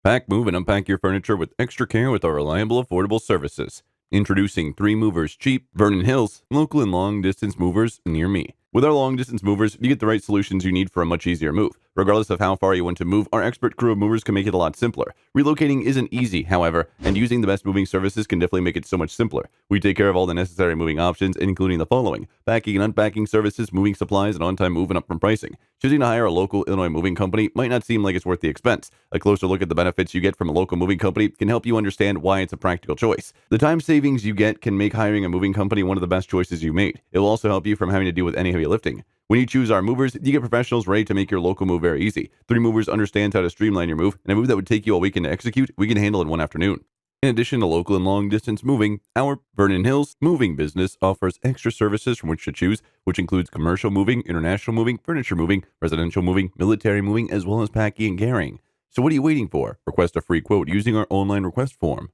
Pack, move, and unpack your furniture with extra care with our reliable, affordable services. Introducing 3 Movers Cheap, Vernon Hills, local and long distance movers near me. With our long distance movers, you get the right solutions you need for a much easier move. Regardless of how far you want to move, our expert crew of movers can make it a lot simpler. Relocating isn't easy, however, and using the best moving services can definitely make it so much simpler. We take care of all the necessary moving options, including the following: packing and unpacking services, moving supplies, and on-time move and upfront pricing. Choosing to hire a local Illinois moving company might not seem like it's worth the expense. A closer look at the benefits you get from a local moving company can help you understand why it's a practical choice. The time savings you get can make hiring a moving company one of the best choices you made. It will also help you from having to deal with any heavy lifting. When you choose our movers, you get professionals ready to make your local move very easy. 3 Movers understands how to streamline your move, and a move that would take you a weekend to execute, we can handle in one afternoon. In addition to local and long distance moving, our Vernon Hills moving business offers extra services from which to choose, which includes commercial moving, international moving, furniture moving, residential moving, military moving, as well as packing and carrying. So what are you waiting for? Request a free quote using our online request form.